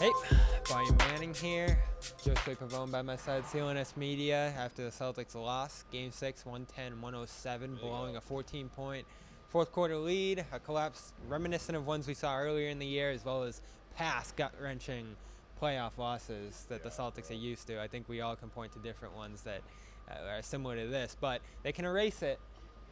Hey, Brian Manning here. Josue Pavon by my side. CLNS Media after the Celtics lost. Game 6, 110-107, blowing a 14-point fourth quarter lead. A collapse reminiscent of ones we saw earlier in the year, as well as past gut-wrenching playoff losses that the Celtics are used to. I think we all can point to different ones that are similar to this, but they can erase it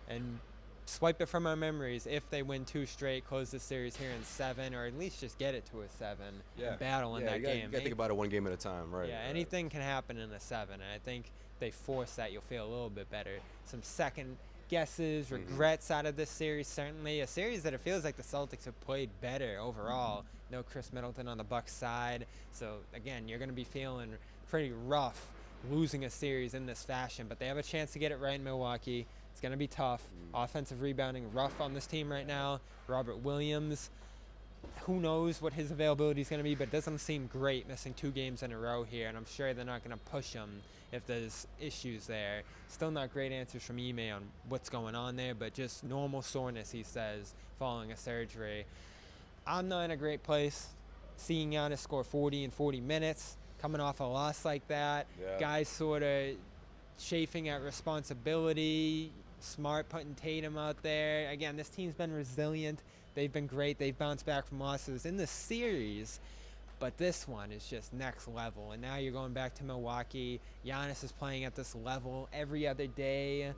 and swipe it from our memories if they win 2 straight, close the series here in 7, or at least just get it to a 7 and battle in that game. You gotta think about it one game at a time, right? Yeah, right. anything can happen in a 7, and I think they force that, you'll feel a little bit better. Some second guesses, regrets out of this series, certainly. A series that it feels like the Celtics have played better overall. No Chris Middleton on the Bucks side, so again, you're going to be feeling pretty rough losing a series in this fashion, but they have a chance to get it right in Milwaukee. It's going to be tough. Offensive rebounding rough on this team right now. Robert Williams, who knows what his availability is going to be, but it doesn't seem great missing 2 games in a row here, and I'm sure they're not going to push him if there's issues there. Still not great answers from Ime on what's going on there, but just normal soreness, he says, following a surgery. I'm not in a great place. Seeing Giannis score 40 in 40 minutes, coming off a loss like that, guys sort of chafing at responsibility. Smart putting Tatum out there. Again, this team's been resilient. They've been great. They've bounced back from losses in the series, but this one is just next level. And now you're going back to Milwaukee. Giannis is playing at this level every other day.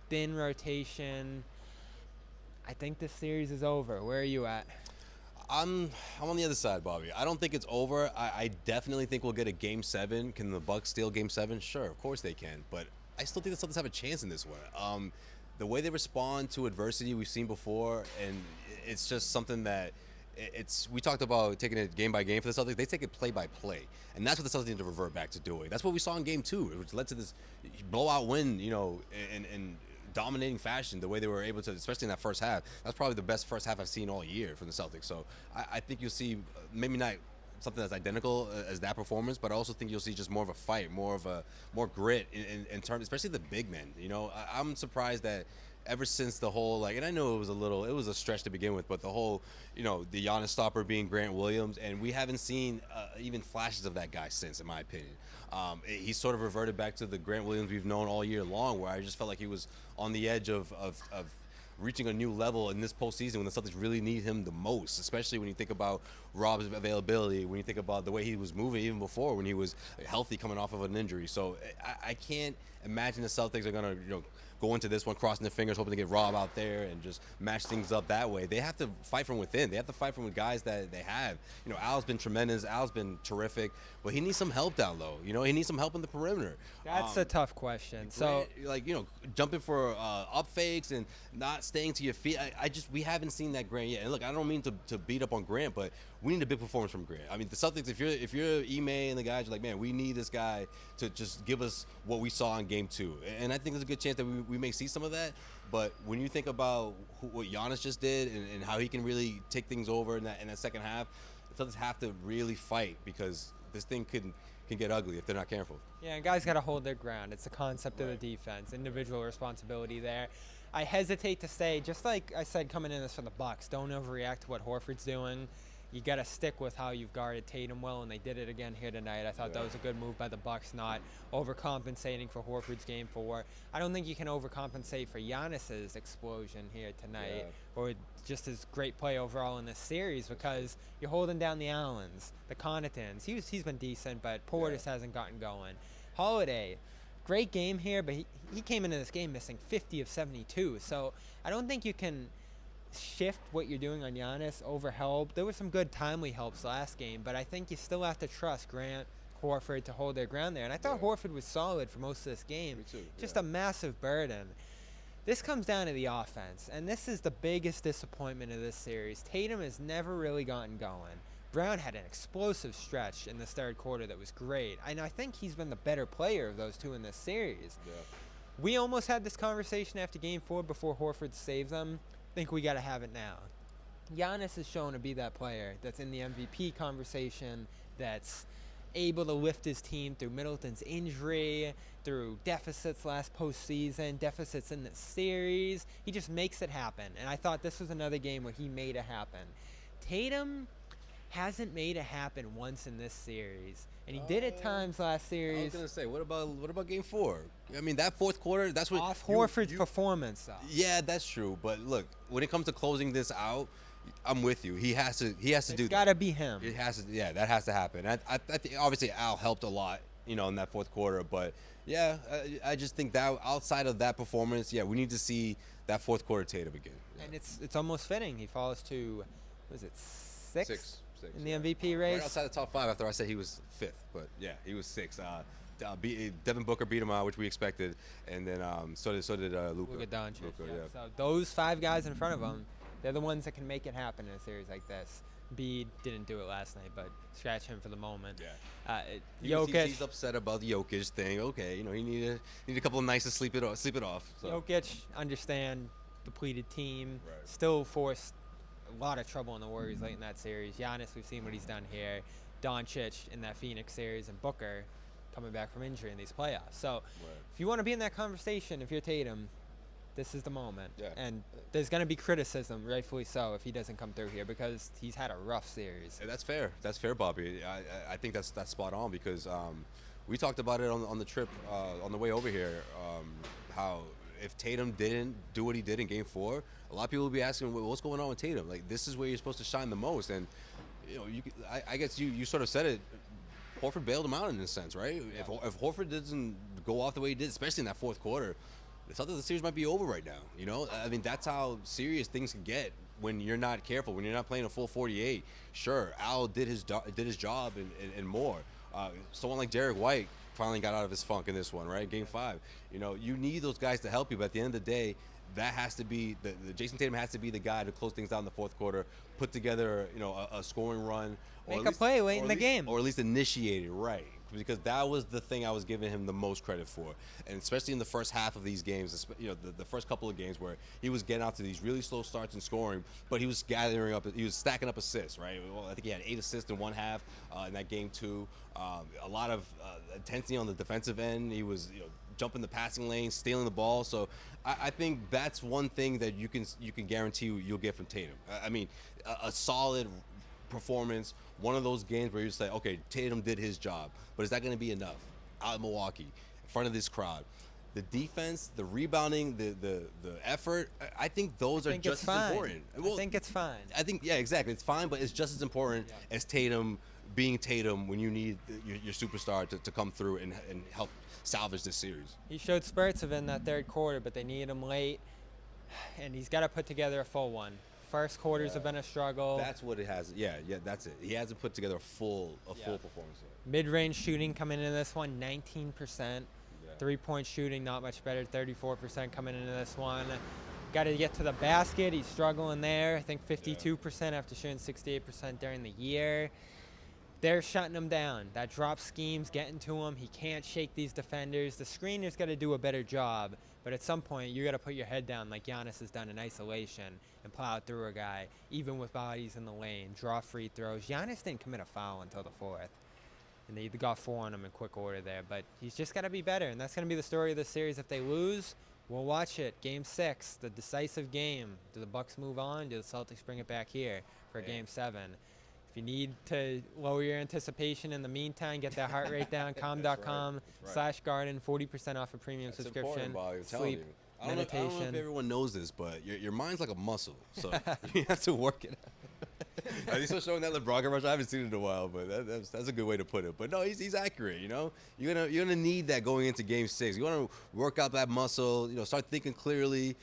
Thin rotation. I think this series is over. Where are you at? I'm on the other side, Bobby. I don't think it's over. I definitely think we'll get a Game 7. Can the Bucks steal Game 7? Sure, of course they can. But I still think the Celtics have a chance in this one. The way they respond to adversity we've seen before, and it's just something that we talked about taking it game by game for the Celtics. They take it play by play, and that's what the Celtics need to revert back to doing. That's what we saw in Game 2, which led to this blowout win, in dominating fashion, the way they were able to, especially in that first half. That's probably the best first half I've seen all year from the Celtics. So I think you'll see maybe not something that's identical as that performance, but I also think you'll see just more of a fight, more grit in terms, especially the big men. I'm surprised that ever since the whole, and I know it was a stretch to begin with, but the whole, the Giannis stopper being Grant Williams, and we haven't seen even flashes of that guy since, in my opinion. He sort of reverted back to the Grant Williams we've known all year long, where I just felt like he was on the edge of reaching a new level in this postseason when the Celtics really need him the most, especially when you think about Rob's availability, when you think about the way he was moving even before when he was healthy coming off of an injury. So I can't imagine the Celtics are going to, go into this one crossing their fingers, hoping to get Rob out there and just match things up that way. They have to fight from within. They have to fight from the guys that they have. Al's been tremendous. Al's been terrific, but he needs some help down low. He needs some help in the perimeter. That's a tough question. So, jumping for up fakes and not staying to your feet. We haven't seen that Grant yet. And look, I don't mean to beat up on Grant, but we need a big performance from Grant. I mean, the Celtics, if you're Ime and the guys are like, man, we need this guy to just give us what we saw in Game 2. And I think there's a good chance that we may see some of that. But when you think about what Giannis just did and how he can really take things over in that second half, the Celtics have to really fight, because this thing can get ugly if they're not careful. Yeah, guys got to hold their ground. It's the concept of the defense, individual responsibility there. I hesitate to say, just like I said coming in this for the Bucks, don't overreact to what Horford's doing. You got to stick with how you've guarded Tatum well, and they did it again here tonight. I thought that was a good move by the Bucks, not overcompensating for Horford's Game 4. I don't think you can overcompensate for Giannis's explosion here tonight, or just his great play overall in this series, because you're holding down the Allens, the Connaughtons. He's been decent, but Portis hasn't gotten going. Holiday, great game here, but he came into this game missing 50 of 72. So I don't think you can shift what you're doing on Giannis over help. There were some good timely helps last game, but I think you still have to trust Grant, Horford to hold their ground there. And I thought Horford was solid for most of this game. Me too, just a massive burden. This comes down to the offense, and this is the biggest disappointment of this series. Tatum has never really gotten going. Brown had an explosive stretch in this third quarter that was great, and I think he's been the better player of those two in this series. We almost had this conversation after Game 4 before Horford saved them. I think we got to have it now. Giannis is shown to be that player that's in the MVP conversation, that's able to lift his team through Middleton's injury, through deficits last postseason, deficits in the series. He just makes it happen, and I thought this was another game where he made it happen. Tatum hasn't made it happen once in this series. And he did at times last series. I was gonna say, what about Game 4? I mean, that fourth quarter, that's what Off Horford's performance, though. Yeah, that's true. But look, when it comes to closing this out, I'm with you. He has to do that. It's gotta be him. It has to. Yeah, that has to happen. I think obviously Al helped a lot, in that fourth quarter. But yeah, I just think that outside of that performance, yeah, we need to see that fourth quarter Tatum again. Yeah. And it's almost fitting. He falls to, was it sixth? In the yeah. MVP race. Right outside the top 5 after I said he was 5th. But yeah, he was 6th. Devin Booker beat him out, which we expected. And then so did Luka. Luka Doncic. Yeah. So those 5 guys in front of him, they're the ones that can make it happen in a series like this. Bede didn't do it last night, but scratch him for the moment. Yeah. Jokic. He's upset about the Jokic thing. Okay, he need a couple of nights to sleep it off. So. Jokic, understand, depleted team, Right. still forced a lot of trouble in the Warriors late in that series. Giannis, we've seen what he's done here. Doncic in that Phoenix series, and Booker coming back from injury in these playoffs. So if you want to be in that conversation, if you're Tatum, this is the moment. Yeah. And there's going to be criticism, rightfully so, if he doesn't come through here because he's had a rough series. That's fair. That's fair, Bobby. I think that's spot on because we talked about it on the trip on the way over here. How if Tatum didn't do what he did in Game 4, a lot of people will be asking, what's going on with Tatum? Like, this is where you're supposed to shine the most. And I guess you sort of said it. Horford bailed him out in a sense, right? Yeah. If Horford doesn't go off the way he did, especially in that fourth quarter, the series might be over right now. I mean, that's how serious things can get when you're not careful, when you're not playing a full 48. Sure, Al did his job and more. Someone like Derek White finally got out of his funk in this one, right? Game 5. You need those guys to help you, but at the end of the day, that has to be the Jayson Tatum has to be the guy to close things out in the fourth quarter, put together a scoring run, Make a play late in the game, or at least initiate it, right? Because that was the thing I was giving him the most credit for, and especially in the first half of these games, the first couple of games where he was getting out to these really slow starts and scoring, but he was stacking up assists, right? Well, I think he had 8 assists in one half in that Game 2. A lot of intensity on the defensive end. He was jumping the passing lane, stealing the ball. So I think that's one thing that you can guarantee you'll get from Tatum. I mean, a solid performance, one of those games where you say, okay, Tatum did his job, but is that going to be enough out in Milwaukee in front of this crowd? The defense, the rebounding, the effort, I think those are just as important. Well, I think it's fine. I think, yeah, exactly. It's fine, but it's just as important as Tatum being Tatum when you need your superstar to come through and help salvage this series. He showed spurts of it in that third quarter, but they needed him late, and he's got to put together a full one. First quarters have been a struggle. That's what it has. Yeah, that's it. He hasn't put together a full performance yet. Mid-range shooting coming into this one, 19%. Three-point shooting, not much better, 34% coming into this one. Got to get to the basket. He's struggling there. I think 52% after shooting 68% during the year. They're shutting him down. That drop scheme's getting to him. He can't shake these defenders. The screener's got to do a better job. But at some point, you got to put your head down like Giannis has done in isolation and plow through a guy, even with bodies in the lane, draw free throws. Giannis didn't commit a foul until the fourth. And they got 4 on him in quick order there. But he's just got to be better. And that's going to be the story of this series. If they lose, we'll watch it. Game 6, the decisive game. Do the Bucks move on? Do the Celtics bring it back here for Game 7? If you need to lower your anticipation in the meantime, get that heart rate down, calm.com/garden, 40% off a premium subscription. Sleep, meditation. I don't know if everyone knows this, but your mind's like a muscle, so you have to work it out. Are you still showing that LeBron commercial? I haven't seen it in a while, but that's a good way to put it. But no, he's accurate. You're gonna need that going into Game 6. You want to work out that muscle. Start thinking clearly.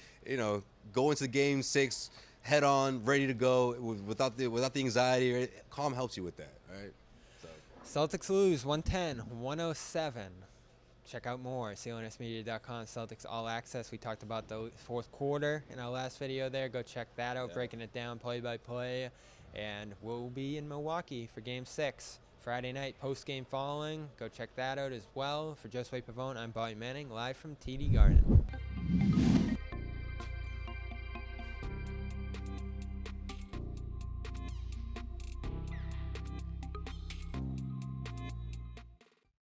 Go into Game 6 head on, ready to go without the anxiety. Calm helps you with that. All right. Celtics lose 110-107. Check out more CLNSmedia.com. Celtics All Access. We talked about the fourth quarter in our last video there. Go check that out, breaking it down play by play. And we'll be in Milwaukee for Game 6 Friday night, post-game following. Go check that out as well. For Josue Pavon, I'm Bobby Manning, live from TD Garden.